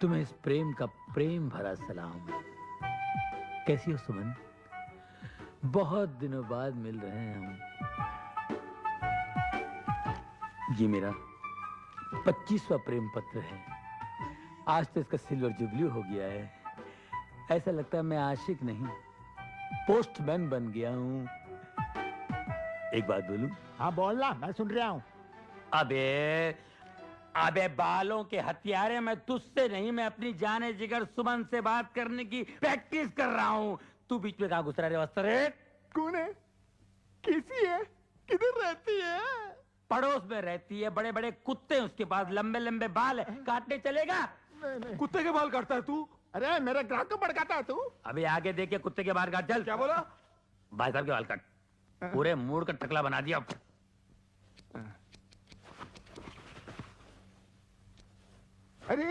तुम्हें इस प्रेम का प्रेम भरा सलाम। कैसी हो सुमन? बहुत दिनों बाद मिल रहे हैं हम। ये मेरा 25वां प्रेम पत्र है। आज तो इसका सिल्वर जुबली हो गया है। ऐसा लगता है मैं आशिक नहीं, पोस्टमैन बन गया हूँ। एक बात बोलूं? हाँ बोलना, मैं सुन रहा हूँ। अबे बालों के हथियारे, मैं तुझसे नहीं, मैं अपनी जाने जिगर सुमन से बात करने की प्रैक्टिस कर रहा हूँ। तू बीच में कहाँ घुस रहा है वस्त्र? कौन है? कैसी है? किधर रहती है? पड़ोस में रहती है। बड़े बड़े कुत्ते हैं उसके पास, लंबे लंबे बाल है। काटने चलेगा? नहीं। कुत्ते के बाल काटता है तू? अरे मेरे ग्राहक को भड़काता है तू? अभी आगे देख के कुत्ते के बाल काट। चल। क्या बोला? भाई साहब के बाल काट। पूरे मूड का टकला बना दिया। अरे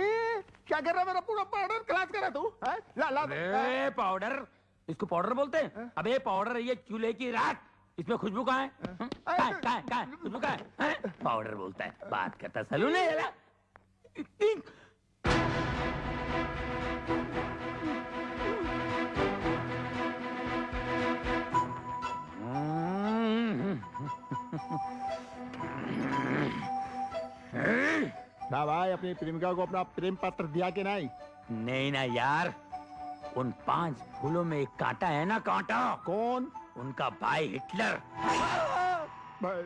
क्या कर रहा? मेरा पूरा पाउडर खलास कर रहा तू? ला ला। अबे पाउडर? इसको पाउडर बोलते हैं? अबे पाउडर ये चूल्हे की राख। इसमें खुशबू कहाँ है? कहाँ है? खुशबू कहाँ है? पाउडर बोलता है, बात करता सलून है। ना भाई, अपनी प्रेमिका को अपना प्रेम पत्र दिया कि नहीं? नहीं ना यार, उन 5 फूलों में एक कांटा है ना, कांटा। कौन? उनका भाई हिटलर। भाई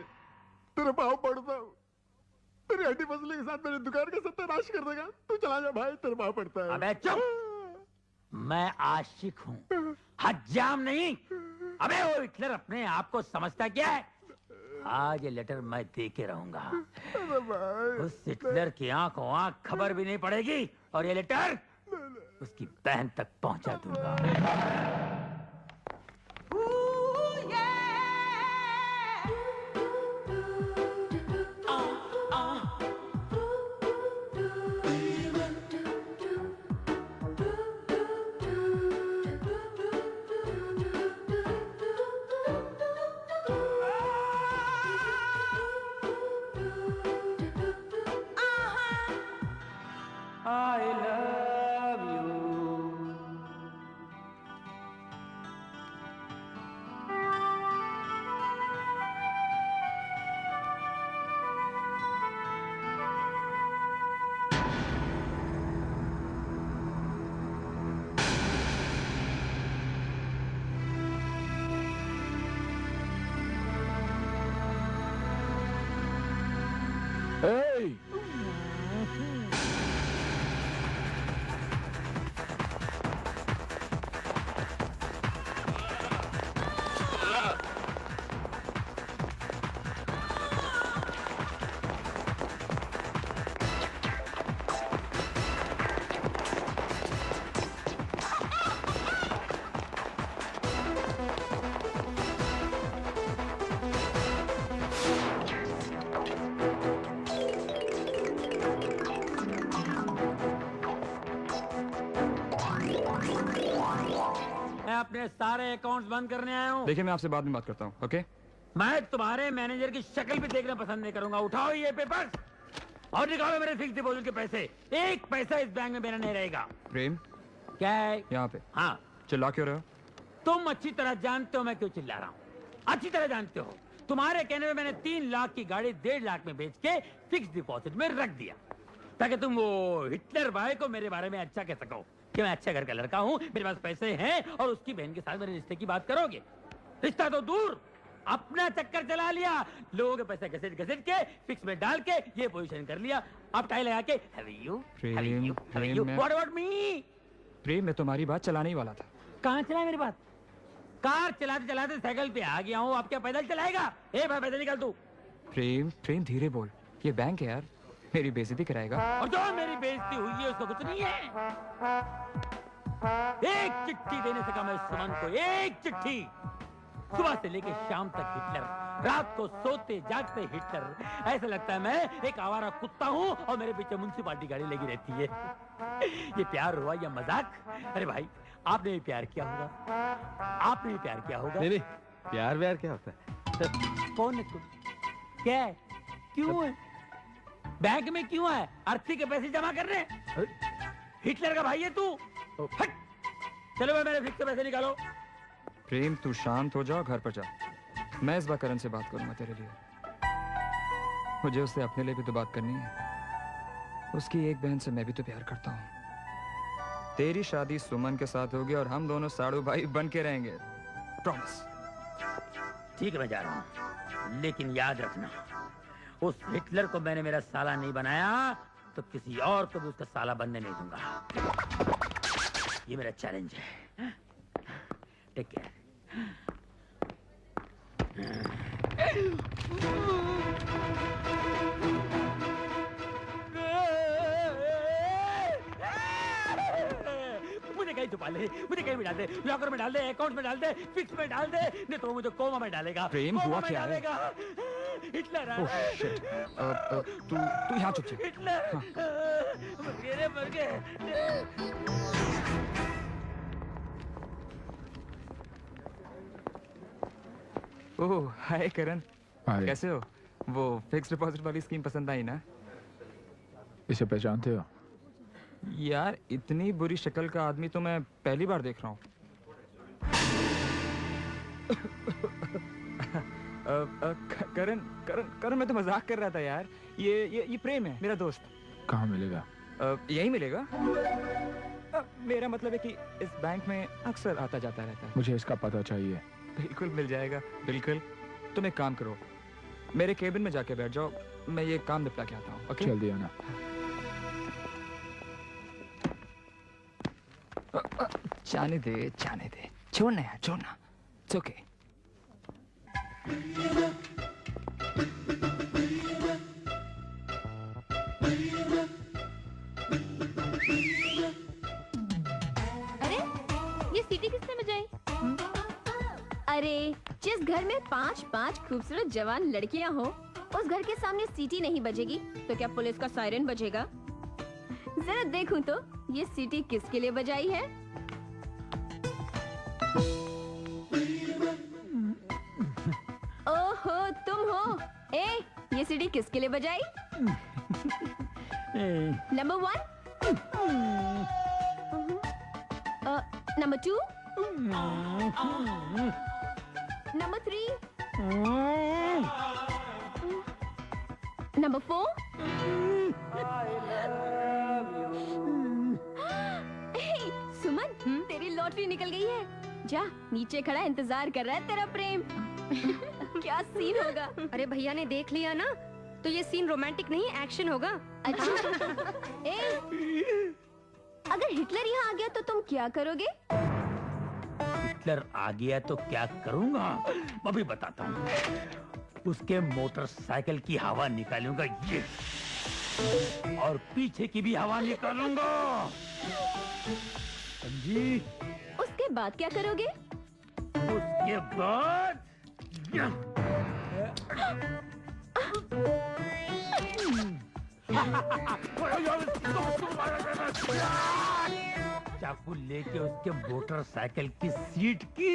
तेरे पाँव पड़ता हूँ, तेरी हड्डी फसले के साथ मेरी दुकान का सत्यानाश कर देगा। तू चला जा भाई, तेरे पाँव पड़ता है। अबे चुप, मैं आशिक हूँ, हज्जाम नहीं। अबे वो हिटलर अपने आप को समझता क्या है? आज ये लेटर मैं दे के रहूंगा। उस हिटलर की आंखों आंख खबर भी नहीं पड़ेगी, और ये लेटर उसकी बहन तक पहुंचा दूंगा। I love you. Hey! मैं अपने सारे अकाउंट्स बंद करने आया हूँ। देखिए, मैं आपसे बाद में बात करता हूँ, ओके? मैं तुम्हारे मैनेजर की शक्ल भी देखना पसंद नहीं करूंगा। उठाओ ये पेपर और निकालो मेरे फिक्स डिपॉजिट के पैसे। एक पैसा इस बैंक में मेरा नहीं रहेगा। प्रेम, क्या है? यहाँ पे हाँ, चिल्ला क्यों रहे हो? तुम अच्छी तरह जानते हो मैं क्यों चिल्ला रहा हूँ। अच्छी तरह जानते हो। तुम्हारे कहने में मैंने 3 लाख की गाड़ी 1.5 लाख में बेच के फिक्स डिपॉजिट में रख दिया, ताकि तुम वो हिटलर भाई को मेरे बारे में अच्छा कह सको कि मैं अच्छे घर का लड़का हूँ, मेरे पास पैसे हैं, और उसकी बहन के साथ मेरे रिश्ते की बात करोगे। रिश्ता तो दूर, अपना चक्कर चला लिया। लोगों के पैसे घसीट घसीट के फिक्स में डाल के ये पोजीशन कर लिया। अब टाई लगा के have you? What about me? प्रेम, मैं तुम्हारी बात चलाने ही वाला था। कहाँ चला मेरी बात? कार चलाते चलाते साइकिल पे आ गया हूँ। अब क्या पैदल चलाएगा? ए भाई पैदल निकल तू। प्रेम, प्रेम धीरे बोल, ये बैंक है यार, मेरी बेइज्जती कराएगा। और जो मेरी बेइज्जती हुई है उसको कुछ नहीं है। एक चिट्ठी देने से कहा मैं सुमन को, एक चिट्ठी। सुबह से लेकर शाम तक हिटलर, रात को सोते जागते हिटलर। ऐसा लगता है मैं एक आवारा कुत्ता हूँ और मेरे पीछे म्युनिसिपालिटी गाड़ी लगी रहती है। ये प्यार हुआ या मजाक? अरे भाई, आपने भी प्यार किया होगा, आपने भी प्यार किया होगा। नहीं, प्यार व्यार क्या होता है? कौन है तुम? क्या है? क्यों है? बैंक में क्यों है? अर्थी के पैसे जमा कर रहे हैं? हिटलर का भाई है तू? हट! चलो भाई, मेरे फिक्स से पैसे निकालो। प्रेम तू शांत हो जा, घर पर जा। मैं इस बार करण से बात करूंगा तेरे लिए। मुझे उससे अपने लिए भी तो बात करनी है। उसकी एक बहन से मैं भी तो प्यार करता हूँ। तेरी शादी सुमन के साथ होगी और हम दोनों साड़ू भाई बन के रहेंगे। प्रॉमिस। ठीक है, मैं जा रहा हूँ, लेकिन याद रखना, उस हिटलर को मैंने मेरा साला नहीं बनाया तो किसी और को भी उसका साला बनने नहीं दूंगा। ये मेरा चैलेंज है। Take care. मुझे कहीं छुपा ले, मुझे कहीं भी डाल दे, लॉकर में डाल दे, अकाउंट में डाल दे, फिक्स में डाल दे, नहीं तो मुझे कोमा में डालेगा। प्रेम, कोमा हुआ में क्या है? डालेगा। हिटलर आ ओह रहा है। शिट। तू यहाँ चुप जा। हिटलर मर गए। ओह हाय करण, हाय। कैसे हो? वो फिक्स डिपॉजिट वाली स्कीम पसंद आई ना? इसे पहचानते हो? यार इतनी बुरी शक्ल का आदमी तो मैं पहली बार देख रहा हूँ। करण करण करण, मैं तो मजाक कर रहा था यार। ये प्रेम है, मेरा दोस्त। कहाँ मिलेगा? यही मिलेगा। मेरा मतलब है कि इस बैंक में अक्सर आता जाता रहता है। मुझे इसका पता चाहिए। बिल्कुल मिल जाएगा, बिल्कुल। तुम एक काम करो, मेरे केबिन में जाके बैठ जाओ, मैं ये काम निपटा के आता हूँ। ओके? जल्दी आना। जाने दे, जाने दे, छोड़ना यार, छोड़ना। It's okay. अरे ये सीटी किसने बजाई? अरे जिस घर में 5-5 खूबसूरत जवान लड़कियां हो, उस घर के सामने सीटी नहीं बजेगी तो क्या पुलिस का सायरन बजेगा? जरा देखूं तो ये सीटी किसके लिए बजाई है? ओहो तुम हो। ए ये सीटी किसके लिए बजाई? Number 1, number 2, number 3, number 4। सुमन, तेरी लॉटरी निकल गई है। जा नीचे खड़ा इंतजार कर रहा है तेरा प्रेम। क्या सीन होगा? अरे भैया ने देख लिया ना, तो ये सीन रोमांटिक नहीं एक्शन होगा। अच्छा अगर हिटलर यहाँ आ गया तो तुम क्या करोगे? हिटलर आ गया तो क्या करूंगा, अभी बताता हूँ। उसके मोटरसाइकिल की हवा निकालूंगा ये, और पीछे की भी हवा निकालूंगा। समझी? उसके बाद क्या करोगे? उसके बाद चाकू लेके उसके मोटरसाइकिल की सीट की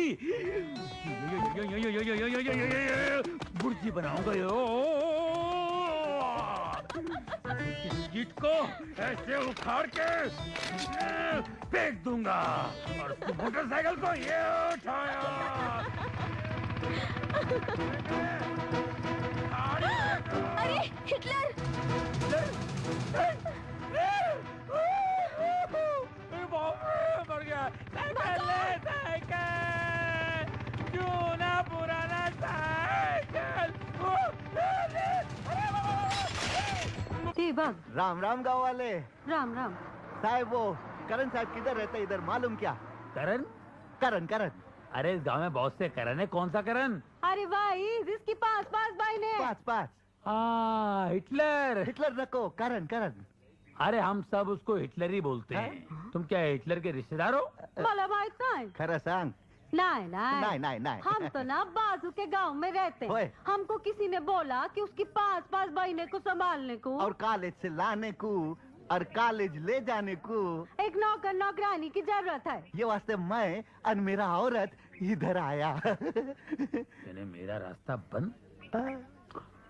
बुर्जी बनाऊंगा। सीट को ऐसे उखाड़ के फेंक दूंगा और उसकी मोटरसाइकिल को ये उठाया। अरे हिटलर! मर गया। साइकिल ले, साइकिल, चूना पुराना साइकिल। देवग, राम राम गाँव वाले। राम राम। साहब वो करण साहब किधर रहते हैं इधर मालूम क्या? करण? करण करण अरे इस गांव में बहुत से करण है, कौन सा करण? अरे भाई जिसकी पास पास भाई ने। पास पास हाँ हिटलर। हिटलर रखो करण करण। अरे हम सब उसको हिटलर ही बोलते हैं। तुम क्या हिटलर के रिश्तेदार हो? मला माहित नाही। खरं सांग। नहीं नहीं नहीं नहीं नहीं हम तो ना बाजू के गांव में रहते ओए। हैं। हमको किसी ने बोला कि उसकी पास पास बहने को संभालने को और कॉलेज से लाने को और कॉलेज ले जाने को एक नौकर नौकरानी की जरूरत है। ये वास्ते मैं और मेरा औरत इधर आया। मैंने मेरा रास्ता बंद।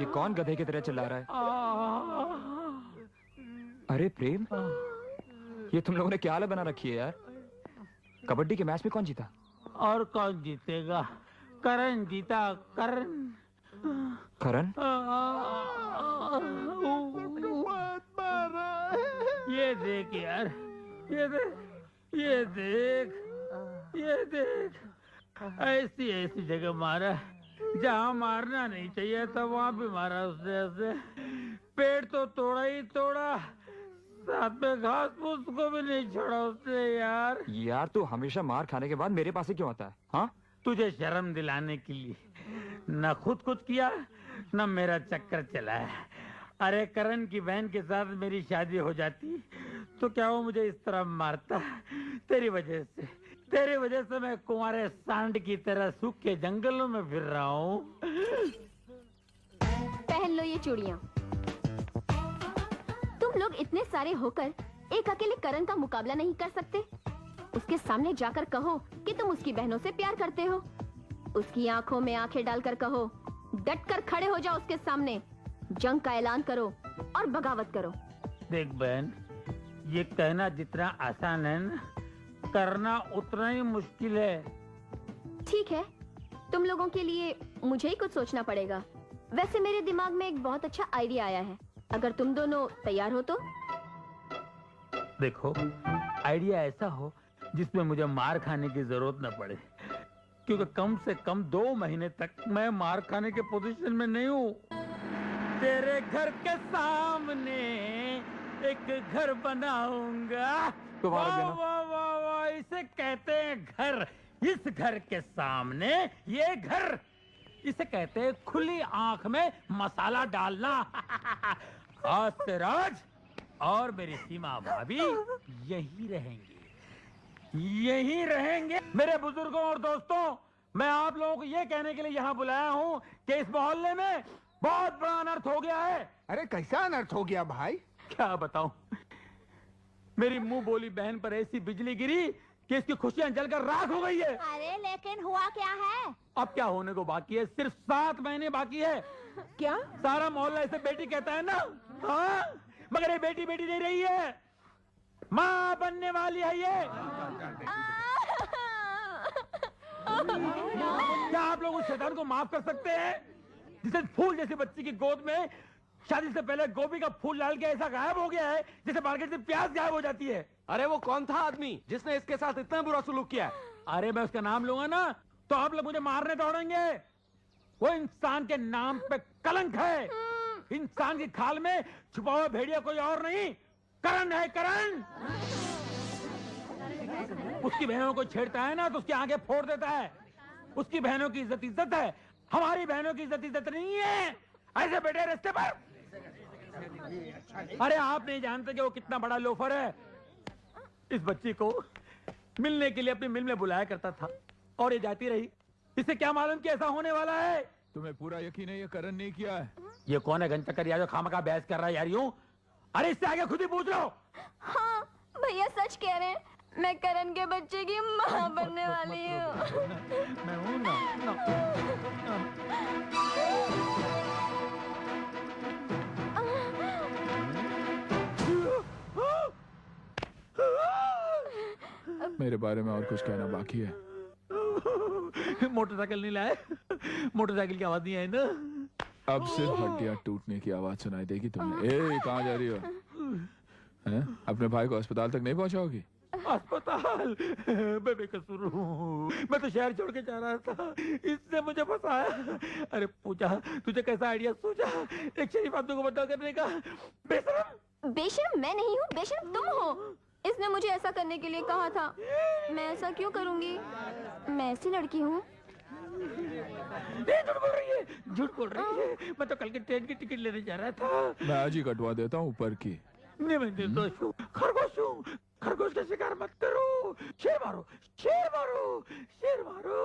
ये कौन गधे की तरह चिल्ला रहा है? अरे प्रेम, ये तुम लोगों ने क्या हालत बना रखी है यार? कबड्डी के मैच में कौन जीता? और कौन जीतेगा? करण जीता, करण। करण? ये देख यार, ये देख, ये देख, ये देख, ऐसी ऐसी जगह मारा जहाँ मारना नहीं चाहिए था, वहाँ भी मारा उसने ऐसे। पेड़ तो तोड़ा ही तोड़ा, साथ में घास फूस को भी नहीं छोड़ा उसने यार। यार तू हमेशा मार खाने के बाद मेरे पास ही क्यों आता है? हाँ, तुझे शर्म दिलाने के लिए। न खुद कुछ किया, न मेरा चक्कर चलाया। अरे करण की बहन के साथ मेरी शादी हो जाती तो क्या वो मुझे इस तरह मारता? तेरी वजह से मैं कुंवारे सांड की तरह सूखे जंगलों में फिर रहा हूँ। पहन लो ये चूड़ियाँ। तुम लोग इतने सारे होकर एक अकेले करण का मुकाबला नहीं कर सकते? उसके सामने जाकर कहो कि तुम उसकी बहनों से प्यार करते हो। उसकी आंखों में आंखें डालकर कहो, डट कर खड़े हो जाओ उसके सामने, जंग का ऐलान करो और बगावत करो। देख बहन, ये कहना जितना आसान है ना, करना उतना ही मुश्किल है। ठीक है, तुम लोगों के लिए मुझे ही कुछ सोचना पड़ेगा। वैसे मेरे दिमाग में एक बहुत अच्छा आइडिया आया है, अगर तुम दोनों तैयार हो तो। देखो, आइडिया ऐसा हो जिसमें मुझे मार खाने की जरूरत न पड़े, क्योंकि कम से कम 2 महीने तक मैं मार खाने के पोजीशन में नहीं हूँ। तेरे घर के सामने एक घर बनाऊंगा। तुम्हारा वाह देना। वाह वाह वाह, इसे कहते हैं घर। इस घर के सामने ये घर, इसे कहते हैं खुली आंख में मसाला डालना। आज से राज और मेरी सीमा भाभी यही रहेंगे। मेरे बुजुर्गों और दोस्तों, मैं आप लोगों को ये कहने के लिए यहाँ बुलाया हूँ कि इस मोहल्ले में बहुत बड़ा अनर्थ हो गया है। अरे कैसा अनर्थ हो गया भाई? क्या बताऊं, मेरी मुंह बोली बहन पर ऐसी बिजली गिरी कि इसकी खुशियां जलकर राख हो गई है। अरे लेकिन हुआ क्या है? अब क्या होने को बाकी है? सिर्फ 7 महीने बाकी है। क्या? सारा मोहल्ला इसे बेटी कहता है ना, हाँ? मगर ये बेटी नहीं रही है, माँ बनने वाली है ये। क्या आप लोग उस शैतान को माफ कर सकते हैं जिसे फूल जैसी बच्ची की गोद में शादी से पहले गोभी का फूल डाल के ऐसा गायब हो गया है जैसे मार्केट से प्याज गायब हो जाती है? अरे वो कौन था आदमी जिसने इसके साथ इतना बुरा सलूक किया है? अरे मैं उसका नाम लूंगा ना तो आप लोग मुझे मारने दौड़ेंगे। वो इंसान के नाम पे कलंक है। इंसान की खाल में छुपा हुआ भेड़िया कोई और नहीं, करण है, करण। उसकी बहनों को छेड़ता है ना तो उसकी आंखें फोड़ देता है। उसकी बहनों की इज्जत है, हमारी बहनों की इज्जत नहीं है। ऐसे बैठे रास्ते पर। अरे आप नहीं जानते कि वो कितना बड़ा लोफर है। इस बच्ची को मिलने के लिए अपनी मिल में बुलाया करता था और ये जाती रही। इसे क्या मालूम कि ऐसा होने वाला है? तुम्हें पूरा यकीन है ये करण नहीं किया है? ये कौन है घंटा यार जो खामखा बहस कर रहा है यार यूं? अरे इससे आगे खुद ही पूछ लो। हाँ भैया सच कह रहे हैं, मैं करण के बच्चे की माँ बनने वाली हूँ। मैं हूं ना। मेरे बारे में और कुछ कहना बाकी है? मोटरसाइकिल नहीं लाए? मोटरसाइकिल की आवाज नहीं आई ना? अब सिर्फ हड्डियां टूटने की आवाज सुनाई देगी तुम्हें। ए कहाँ जा रही हो? हैं? अपने भाई को अस्पताल तक नहीं पहुंचाओगी? अस्पताल? मैं बेकसूर हूँ, मैं तो शहर छोड़ के जा रहा था, इसने मुझे फंसाया। अरे पूछा, तुझे कैसा आइडिया सूझा एक शरीफ आदमी को बदनाम करने का? बेशरम। बेशर्म मैं नहीं हूँ, बेशर्म तुम हो। इसने मुझे ऐसा करने के लिए कहा था। मैं ऐसा क्यों करूँगी? मैं ऐसी लड़की हूँ। झूठ बोल रही है, झूठ बोल रही है। मैं तो कल की ट्रेन की टिकट लेने जा रहा था। मैं आज ही कटवा देता हूँ ऊपर की। नहीं, मैं निर्दोष हूँ, खरगोश हूँ। खरगोश का शिकार मत करो। शेर मारो, शेर मारो, शेर मारो।